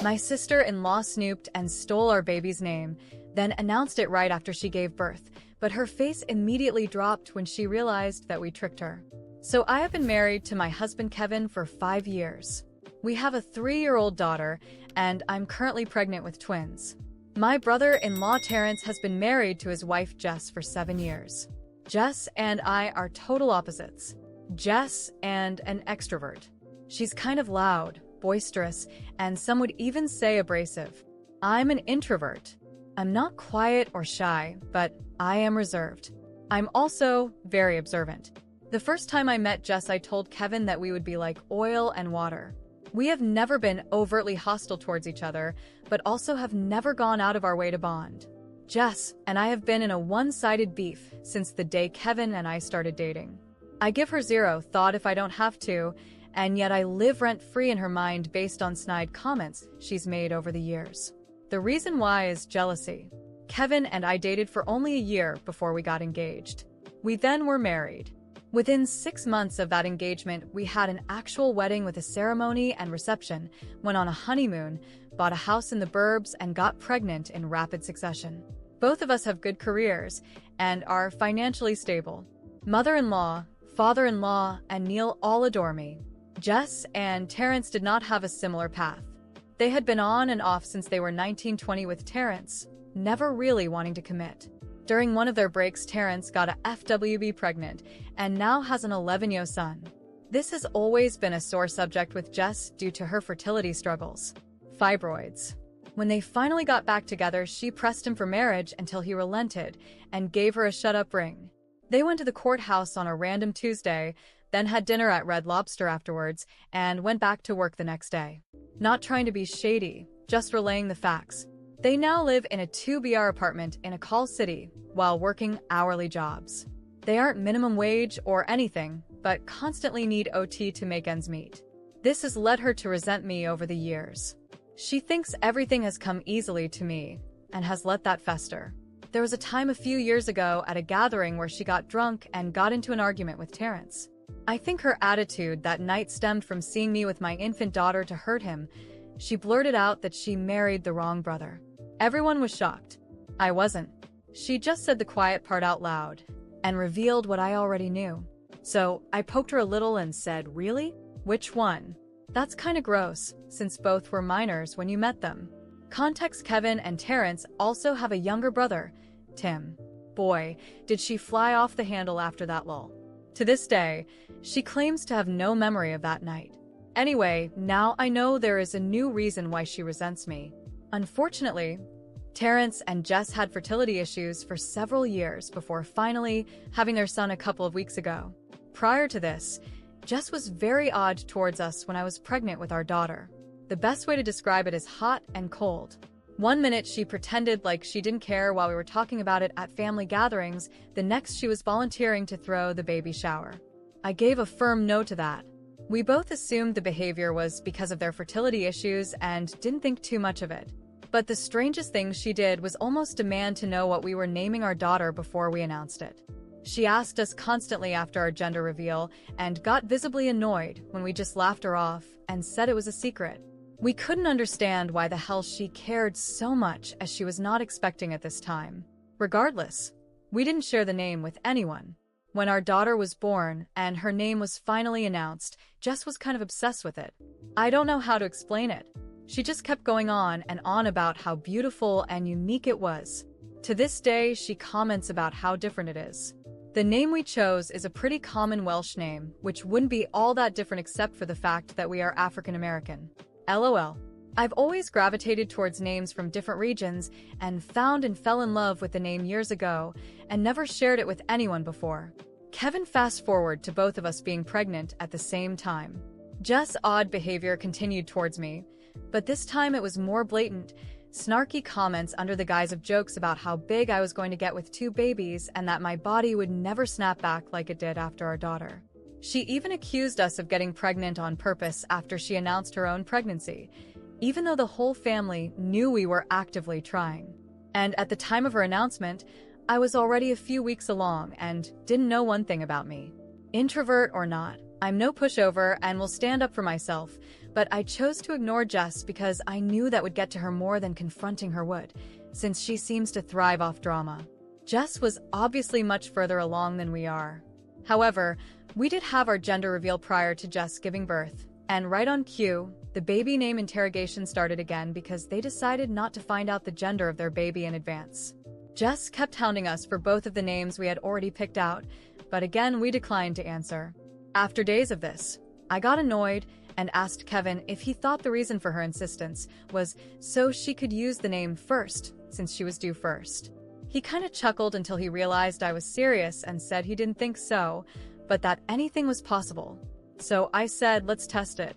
My sister-in-law snooped and stole our baby's name, then announced it right after she gave birth, but her face immediately dropped when she realized that we tricked her. So I have been married to my husband Kevin for 5 years. We have a 3-year-old daughter, and I'm currently pregnant with twins. My brother-in-law Terrence has been married to his wife Jess for 7 years. Jess and I are total opposites. Jess and an extrovert. She's kind of loud, boisterous, and some would even say abrasive. I'm an introvert. I'm not quiet or shy, but I am reserved. I'm also very observant. The first time I met Jess, I told Kevin that we would be like oil and water. We have never been overtly hostile towards each other, but also have never gone out of our way to bond. Jess and I have been in a one-sided beef since the day Kevin and I started dating. I give her zero thought if I don't have to, and yet I live rent-free in her mind based on snide comments she's made over the years. The reason why is jealousy. Kevin and I dated for only a year before we got engaged. We then were married. Within 6 months of that engagement, we had an actual wedding with a ceremony and reception, went on a honeymoon, bought a house in the burbs, and got pregnant in rapid succession. Both of us have good careers and are financially stable. Mother-in-law, father-in-law, and Neil all adore me. Jess and Terrence did not have a similar path. They had been on and off since they were 19-20 with Terrence, never really wanting to commit. During one of their breaks, Terrence got a FWB pregnant and now has an 11-year-old son. This has always been a sore subject with Jess due to her fertility struggles. Fibroids. When they finally got back together, she pressed him for marriage until he relented and gave her a shut-up ring. They went to the courthouse on a random Tuesday, then had dinner at Red Lobster afterwards, and went back to work the next day. Not trying to be shady, just relaying the facts. They now live in a 2-BR apartment in a call city while working hourly jobs. They aren't minimum wage or anything, but constantly need OT to make ends meet. This has led her to resent me over the years. She thinks everything has come easily to me and has let that fester. There was a time a few years ago at a gathering where she got drunk and got into an argument with Terrence. I think her attitude that night stemmed from seeing me with my infant daughter to hurt him. She blurted out that she married the wrong brother. Everyone was shocked. I wasn't. She just said the quiet part out loud and revealed what I already knew. So I poked her a little and said, "Really? Which one?" That's kinda gross, since both were minors when you met them. Context: Kevin and Terrence also have a younger brother, Tim. Boy, did she fly off the handle after that lull. To this day, she claims to have no memory of that night. Anyway, now I know there is a new reason why she resents me. Unfortunately, Terrence and Jess had fertility issues for several years before finally having their son a couple of weeks ago. Prior to this, Jess was very odd towards us when I was pregnant with our daughter. The best way to describe it is hot and cold. One minute she pretended like she didn't care while we were talking about it at family gatherings, the next she was volunteering to throw the baby shower. I gave a firm no to that. We both assumed the behavior was because of their fertility issues and didn't think too much of it. But the strangest thing she did was almost demand to know what we were naming our daughter before we announced it. She asked us constantly after our gender reveal and got visibly annoyed when we just laughed her off and said it was a secret. We couldn't understand why the hell she cared so much, as she was not expecting at this time. Regardless, we didn't share the name with anyone. When our daughter was born and her name was finally announced, Jess was kind of obsessed with it. I don't know how to explain it. She just kept going on and on about how beautiful and unique it was. To this day, she comments about how different it is. The name we chose is a pretty common Welsh name, which wouldn't be all that different except for the fact that we are African American. LOL. I've always gravitated towards names from different regions and found and fell in love with the name years ago and never shared it with anyone before. Kevin fast forward to both of us being pregnant at the same time. Jess' odd behavior continued towards me, but this time it was more blatant. Snarky comments under the guise of jokes about how big I was going to get with 2 babies and that my body would never snap back like it did after our daughter. She even accused us of getting pregnant on purpose after she announced her own pregnancy, even though the whole family knew we were actively trying. And at the time of her announcement, I was already a few weeks along and didn't know one thing about me. Introvert or not, I'm no pushover and will stand up for myself, But I chose to ignore Jess because I knew that would get to her more than confronting her would, since she seems to thrive off drama. Jess was obviously much further along than we are. However, we did have our gender reveal prior to Jess giving birth, and right on cue, the baby name interrogation started again because they decided not to find out the gender of their baby in advance. Jess kept hounding us for both of the names we had already picked out, but again we declined to answer. After days of this, I got annoyed and asked Kevin if he thought the reason for her insistence was so she could use the name first, since she was due first. He kinda chuckled until he realized I was serious and said he didn't think so, but that anything was possible. So I said, let's test it.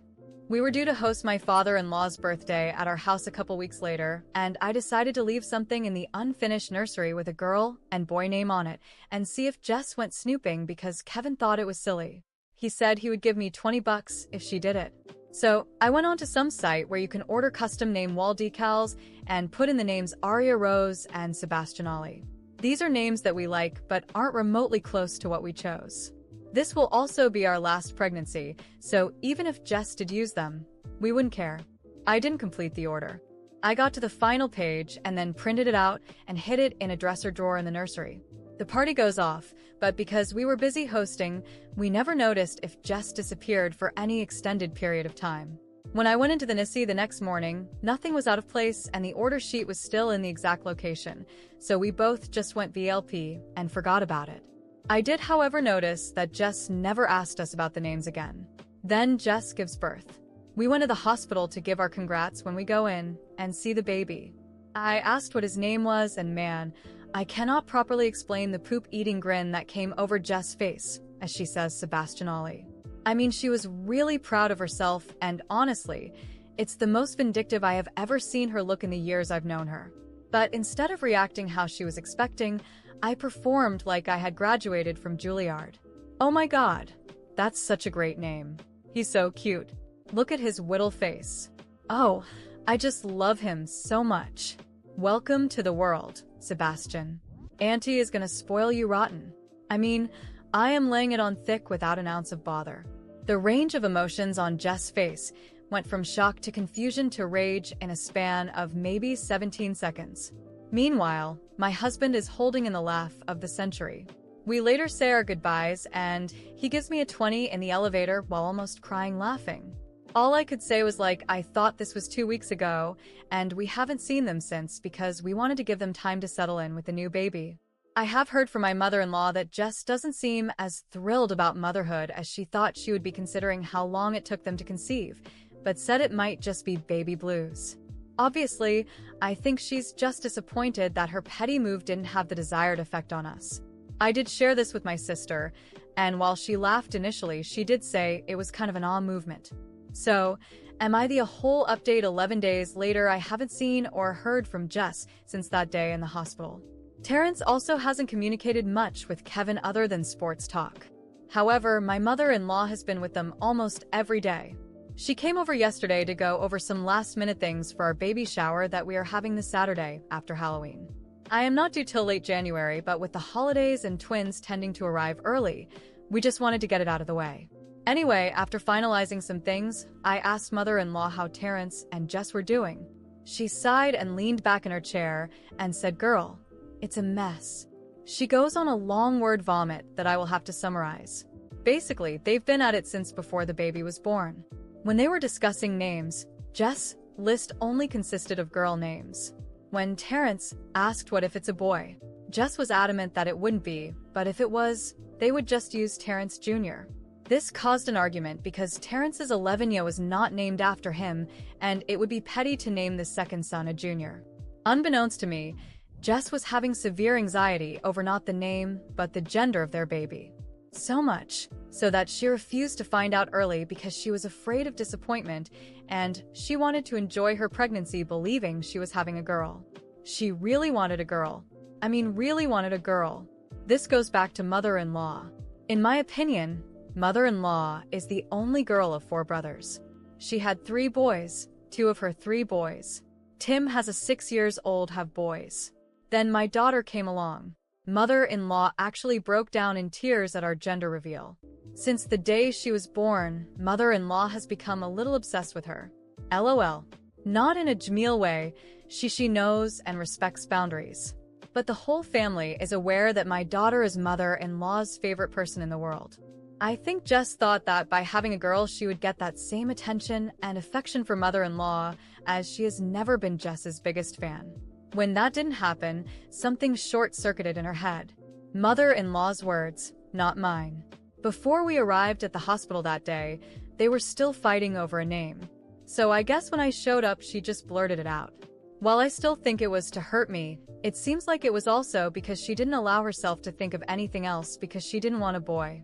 We were due to host my father-in-law's birthday at our house a couple weeks later, and I decided to leave something in the unfinished nursery with a girl and boy name on it and see if Jess went snooping because Kevin thought it was silly. He said he would give me $20 if she did it. So I went on to some site where you can order custom name wall decals and put in the names Aria Rose and Sebastian Ali. These are names that we like but aren't remotely close to what we chose. This will also be our last pregnancy, so even if Jess did use them, we wouldn't care. I didn't complete the order. I got to the final page and then printed it out and hid it in a dresser drawer in the nursery. The party goes off, but because we were busy hosting, we never noticed if Jess disappeared for any extended period of time. When I went into the NICU the next morning, nothing was out of place and the order sheet was still in the exact location, so we both just went VLP and forgot about it. I did, however, notice that Jess never asked us about the names again. Then Jess gives birth. We went to the hospital to give our congrats when we go in and see the baby. I asked what his name was, and man, I cannot properly explain the poop-eating grin that came over Jess' face as she says Sebastian Ali. I mean, she was really proud of herself, and honestly, it's the most vindictive I have ever seen her look in the years I've known her. But instead of reacting how she was expecting, I performed like I had graduated from Juilliard. Oh my god, that's such a great name. He's so cute. Look at his whittle face. Oh, I just love him so much. Welcome to the world, Sebastian. Auntie is gonna spoil you rotten. I mean, I am laying it on thick without an ounce of bother. The range of emotions on Jess' face went from shock to confusion to rage in a span of maybe 17 seconds. Meanwhile, my husband is holding in the laugh of the century. We later say our goodbyes, and he gives me a 20 in the elevator while almost crying laughing. All I could say was like, I thought this was 2 weeks ago, and we haven't seen them since because we wanted to give them time to settle in with the new baby. I have heard from my mother-in-law that Jess doesn't seem as thrilled about motherhood as she thought she would be considering how long it took them to conceive, but said it might just be baby blues. Obviously, I think she's just disappointed that her petty move didn't have the desired effect on us. I did share this with my sister, and while she laughed initially, she did say it was kind of an awe movement. So, am I the whole update 11 days later I haven't seen or heard from Jess since that day in the hospital? Terrence also hasn't communicated much with Kevin other than sports talk. However, my mother-in-law has been with them almost every day. She came over yesterday to go over some last-minute things for our baby shower that we are having this Saturday after Halloween. I am not due till late January, but with the holidays and twins tending to arrive early, we just wanted to get it out of the way. Anyway, after finalizing some things, I asked mother-in-law how Terrence and Jess were doing. She sighed and leaned back in her chair and said, "Girl, it's a mess." She goes on a long word vomit that I will have to summarize. Basically, they've been at it since before the baby was born. When they were discussing names, Jess' list only consisted of girl names. When Terrence asked what if it's a boy, Jess was adamant that it wouldn't be, but if it was, they would just use Terrence Jr. This caused an argument because Terrence's 11-year was not named after him, and it would be petty to name the second son a junior. Unbeknownst to me, Jess was having severe anxiety over not the name, but the gender of their baby. So much so that she refused to find out early because she was afraid of disappointment, and she wanted to enjoy her pregnancy believing she was having a girl. She really wanted a girl. I mean, really wanted a girl. This goes back to mother-in-law. In my opinion, mother-in-law is the only girl of 4 brothers. She had 3 boys, 2 of her 3 boys. Tim has a 6 years old have boys. Then my daughter came along. Mother-in-law actually broke down in tears at our gender reveal. Since the day she was born, mother-in-law has become a little obsessed with her. LOL. Not in a Jamil way, she knows and respects boundaries. But the whole family is aware that my daughter is mother-in-law's favorite person in the world. I think Jess thought that by having a girl she would get that same attention and affection for mother-in-law, as she has never been Jess's biggest fan. When that didn't happen, something short-circuited in her head. Mother-in-law's words, not mine. Before we arrived at the hospital that day, they were still fighting over a name. So I guess when I showed up she just blurted it out. While I still think it was to hurt me, it seems like it was also because she didn't allow herself to think of anything else because she didn't want a boy.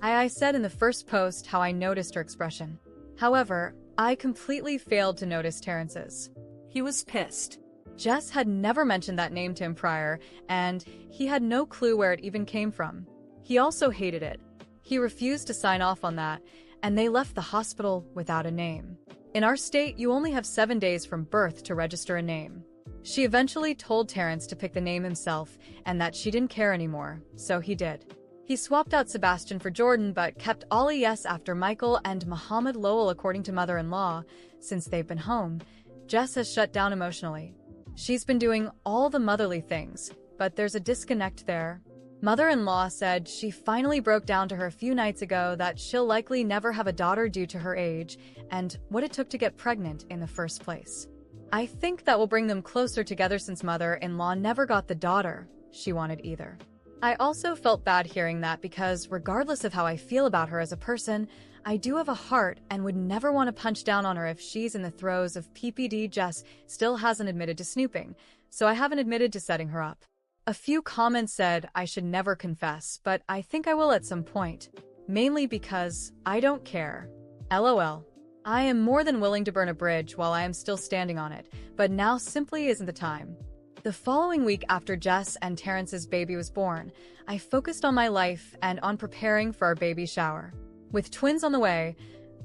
I said in the first post how I noticed her expression. However, I completely failed to notice Terrence's. He was pissed. Jess had never mentioned that name to him prior, and he had no clue where it even came from. He also hated it. He refused to sign off on that, and they left the hospital without a name. In our state, you only have 7 days from birth to register a name. She eventually told Terrence to pick the name himself, and that she didn't care anymore, so he did. He swapped out Sebastian for Jordan but kept Ollie S after Michael and Muhammad Lowell according to mother-in-law. Since they've been home, Jess has shut down emotionally. She's been doing all the motherly things, but there's a disconnect there. Mother-in-law said she finally broke down to her a few nights ago that she'll likely never have a daughter due to her age and what it took to get pregnant in the first place. I think that will bring them closer together since mother-in-law never got the daughter she wanted either. I also felt bad hearing that because regardless of how I feel about her as a person, I do have a heart and would never want to punch down on her if she's in the throes of PPD. Jess still hasn't admitted to snooping, so I haven't admitted to setting her up. A few comments said I should never confess, but I think I will at some point. Mainly because I don't care. LOL. I am more than willing to burn a bridge while I am still standing on it, but now simply isn't the time. The following week after Jess and Terrence's baby was born, I focused on my life and on preparing for our baby shower. With twins on the way,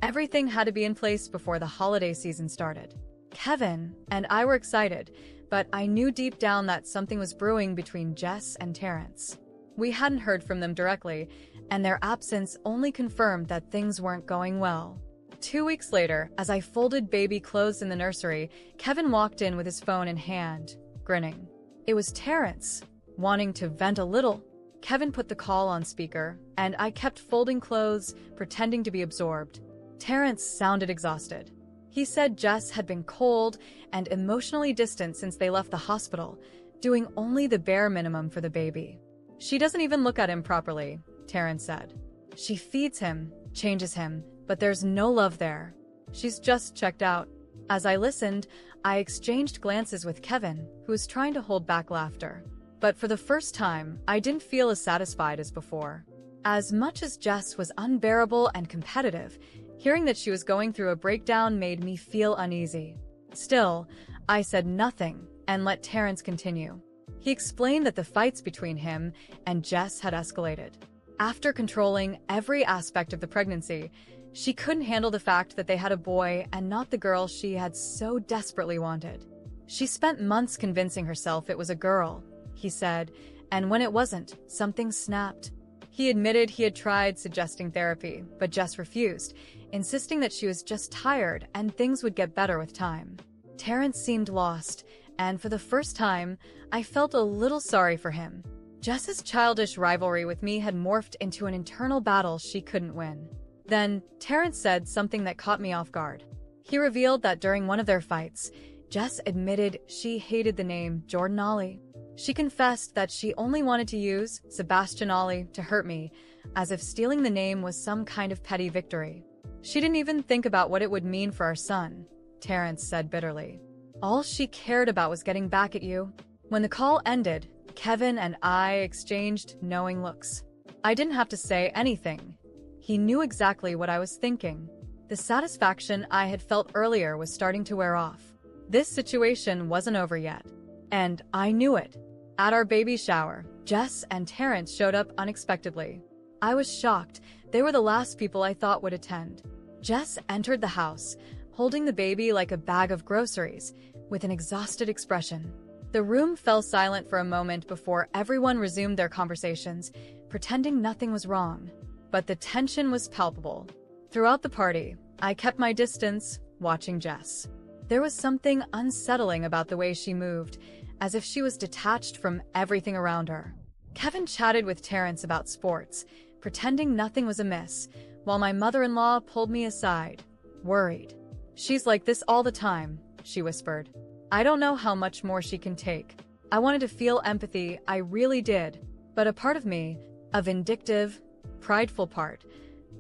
everything had to be in place before the holiday season started. Kevin and I were excited, but I knew deep down that something was brewing between Jess and Terrence. We hadn't heard from them directly, and their absence only confirmed that things weren't going well. 2 weeks later, as I folded baby clothes in the nursery, Kevin walked in with his phone in hand, grinning. It was Terrence, wanting to vent a little. Kevin put the call on speaker, and I kept folding clothes, pretending to be absorbed. Terrence sounded exhausted. He said Jess had been cold and emotionally distant since they left the hospital, doing only the bare minimum for the baby. She doesn't even look at him properly, Terrence said. She feeds him, changes him, but there's no love there. She's just checked out. As I listened, I exchanged glances with Kevin, who was trying to hold back laughter. But for the first time, I didn't feel as satisfied as before. As much as Jess was unbearable and competitive, hearing that she was going through a breakdown made me feel uneasy. Still, I said nothing and let Terrence continue. He explained that the fights between him and Jess had escalated. After controlling every aspect of the pregnancy, she couldn't handle the fact that they had a boy and not the girl she had so desperately wanted. She spent months convincing herself it was a girl, he said, and when it wasn't, something snapped. He admitted he had tried suggesting therapy, but Jess refused, insisting that she was just tired and things would get better with time. Terrence seemed lost, and for the first time, I felt a little sorry for him. Jess's childish rivalry with me had morphed into an internal battle she couldn't win. Then, Terrence said something that caught me off guard. He revealed that during one of their fights, Jess admitted she hated the name Jordan Ollie. She confessed that she only wanted to use Sebastian Ollie to hurt me, as if stealing the name was some kind of petty victory. She didn't even think about what it would mean for our son, Terrence said bitterly. All she cared about was getting back at you. When the call ended, Kevin and I exchanged knowing looks. I didn't have to say anything. He knew exactly what I was thinking. The satisfaction I had felt earlier was starting to wear off. This situation wasn't over yet, and I knew it. At our baby shower, Jess and Terrence showed up unexpectedly. I was shocked. They were the last people I thought would attend. Jess entered the house, holding the baby like a bag of groceries, with an exhausted expression. The room fell silent for a moment before everyone resumed their conversations, pretending nothing was wrong. But the tension was palpable. Throughout the party, I kept my distance, watching Jess. There was something unsettling about the way she moved, as if she was detached from everything around her. Kevin chatted with Terrence about sports, pretending nothing was amiss, while my mother-in-law pulled me aside, worried. "She's like this all the time," she whispered. "I don't know how much more she can take." I wanted to feel empathy, I really did. But a part of me, a vindictive, prideful part,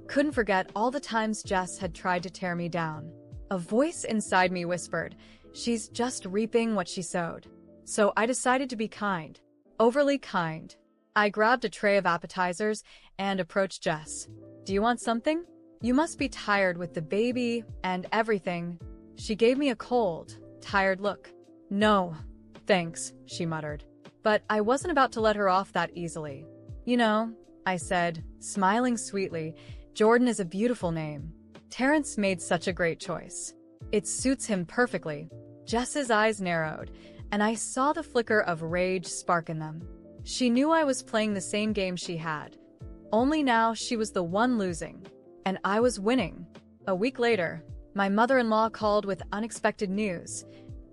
couldn't forget all the times Jess had tried to tear me down. A voice inside me whispered, "She's just reaping what she sowed." So I decided to be kind. Overly kind. I grabbed a tray of appetizers and approached Jess. "Do you want something? You must be tired with the baby and everything." She gave me a cold, tired look. "No, thanks," she muttered. But I wasn't about to let her off that easily. "You know," I said, smiling sweetly, "Jordan is a beautiful name. Terrence made such a great choice. It suits him perfectly." Jess's eyes narrowed, and I saw the flicker of rage spark in them. She knew I was playing the same game she had. Only now she was the one losing, and I was winning. A week later, my mother-in-law called with unexpected news.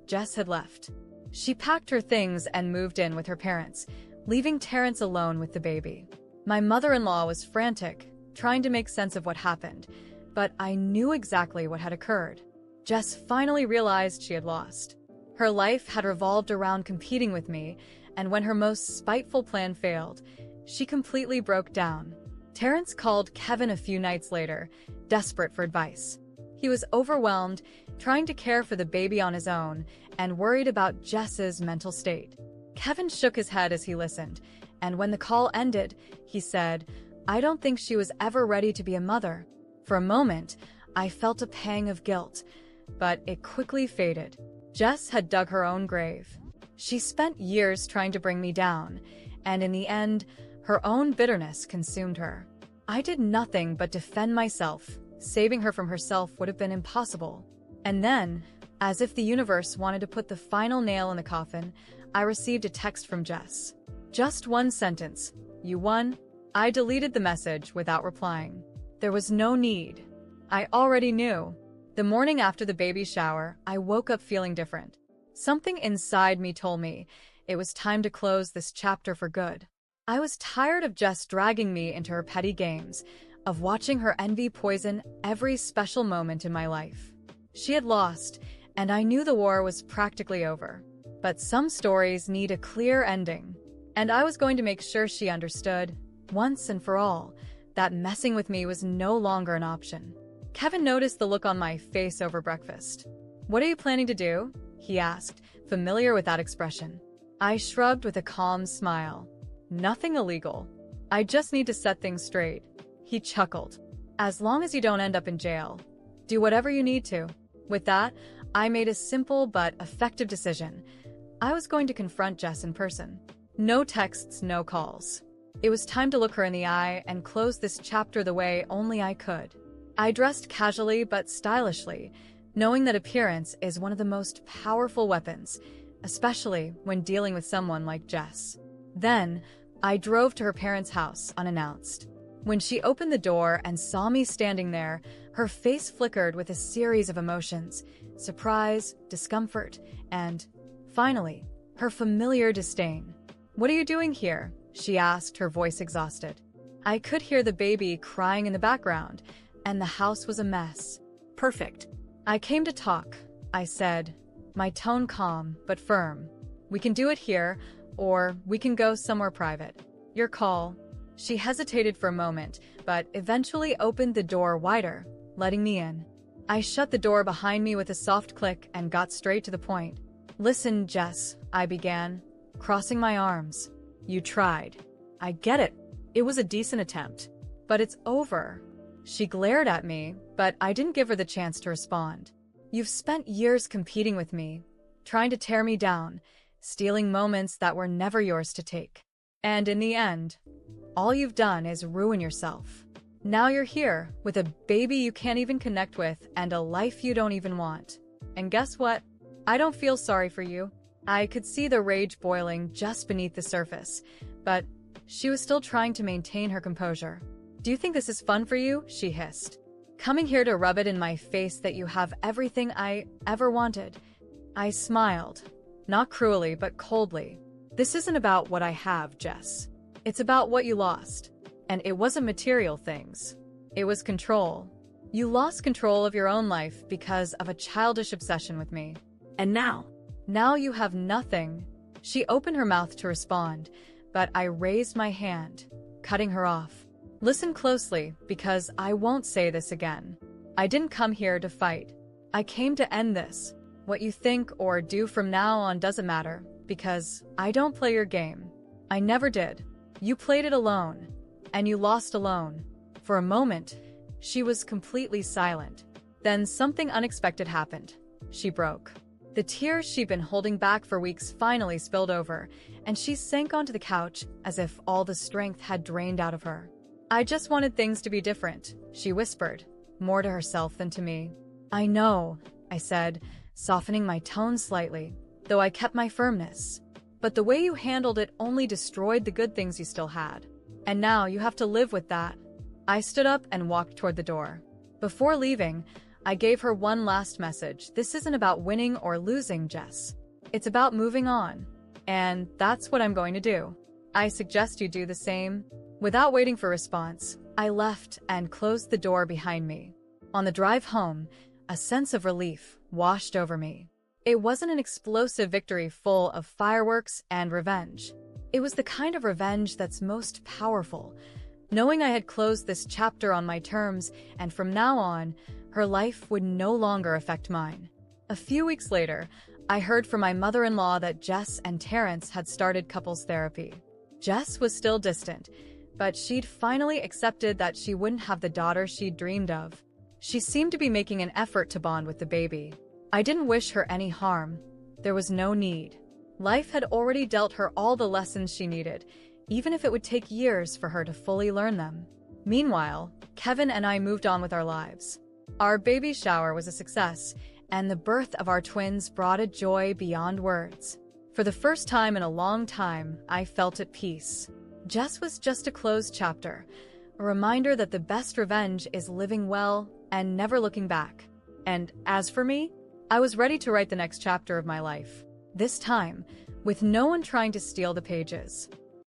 Jess had left. She packed her things and moved in with her parents, leaving Terrence alone with the baby. My mother-in-law was frantic, trying to make sense of what happened, but I knew exactly what had occurred. Jess finally realized she had lost. Her life had revolved around competing with me, and when her most spiteful plan failed, she completely broke down. Terrence called Kevin a few nights later, desperate for advice. He was overwhelmed, trying to care for the baby on his own, and worried about Jess's mental state. Kevin shook his head as he listened, and when the call ended, he said, "I don't think she was ever ready to be a mother." For a moment, I felt a pang of guilt, but it quickly faded. Jess had dug her own grave. She spent years trying to bring me down, and in the end, her own bitterness consumed her. I did nothing but defend myself. Saving her from herself would have been impossible. And then, as if the universe wanted to put the final nail in the coffin, I received a text from Jess. Just one sentence. "You won." I deleted the message without replying. There was no need. I already knew. The morning after the baby shower, I woke up feeling different. Something inside me told me it was time to close this chapter for good. I was tired of Jess dragging me into her petty games, of watching her envy poison every special moment in my life. She had lost, and I knew the war was practically over. But some stories need a clear ending, and I was going to make sure she understood, once and for all, that messing with me was no longer an option. Kevin noticed the look on my face over breakfast. "What are you planning to do?" he asked, familiar with that expression. I shrugged with a calm smile. "Nothing illegal. I just need to set things straight." He chuckled. "As long as you don't end up in jail, do whatever you need to." With that, I made a simple but effective decision. I was going to confront Jess in person. No texts, no calls. It was time to look her in the eye and close this chapter the way only I could. I dressed casually but stylishly, knowing that appearance is one of the most powerful weapons, especially when dealing with someone like Jess. Then, I drove to her parents' house unannounced. When she opened the door and saw me standing there, her face flickered with a series of emotions: surprise, discomfort, and, finally, her familiar disdain. "What are you doing here?" she asked, her voice exhausted. I could hear the baby crying in the background, and the house was a mess. "Perfect. I came to talk," I said, my tone calm but firm. "We can do it here, or we can go somewhere private. Your call." She hesitated for a moment, but eventually opened the door wider, letting me in. I shut the door behind me with a soft click and got straight to the point. "Listen, Jess," I began, crossing my arms. "You tried. I get it. It was a decent attempt. But it's over." She glared at me, but I didn't give her the chance to respond. "You've spent years competing with me, trying to tear me down, stealing moments that were never yours to take. And in the end, all you've done is ruin yourself. Now you're here, with a baby you can't even connect with and a life you don't even want. And guess what? I don't feel sorry for you. I could see the rage boiling just beneath the surface, but she was still trying to maintain her composure. "Do you think this is fun for you?" she hissed. "Coming here to rub it in my face that you have everything I ever wanted." I smiled, not cruelly but coldly. "This isn't about what I have, Jess. It's about what you lost. And it wasn't material things. It was control. You lost control of your own life because of a childish obsession with me. And now you have nothing." She opened her mouth to respond, but I raised my hand, cutting her off. "Listen closely, because I won't say this again. I didn't come here to fight. I came to end this. What you think or do from now on doesn't matter, because I don't play your game. I never did. You played it alone, and you lost alone." For a moment, she was completely silent. Then something unexpected happened. She broke. The tears she'd been holding back for weeks finally spilled over, and she sank onto the couch as if all the strength had drained out of her. "I just wanted things to be different," she whispered, more to herself than to me. "I know," I said, softening my tone slightly, though I kept my firmness. "But the way you handled it only destroyed the good things you still had. And now you have to live with that." I stood up and walked toward the door. Before leaving, I gave her one last message. "This isn't about winning or losing, Jess. It's about moving on. And that's what I'm going to do. I suggest you do the same." Without waiting for response, I left and closed the door behind me. On the drive home, a sense of relief washed over me. It wasn't an explosive victory full of fireworks and revenge. It was the kind of revenge that's most powerful, knowing I had closed this chapter on my terms, and from now on, her life would no longer affect mine. A few weeks later, I heard from my mother-in-law that Jess and Terrence had started couples therapy. Jess was still distant, but she'd finally accepted that she wouldn't have the daughter she'd dreamed of. She seemed to be making an effort to bond with the baby. I didn't wish her any harm. There was no need. Life had already dealt her all the lessons she needed, even if it would take years for her to fully learn them. Meanwhile, Kevin and I moved on with our lives. Our baby shower was a success, and the birth of our twins brought a joy beyond words. For the first time in a long time, I felt at peace. Jess was just a closed chapter, a reminder that the best revenge is living well and never looking back. And as for me, I was ready to write the next chapter of my life. This time, with no one trying to steal the pages.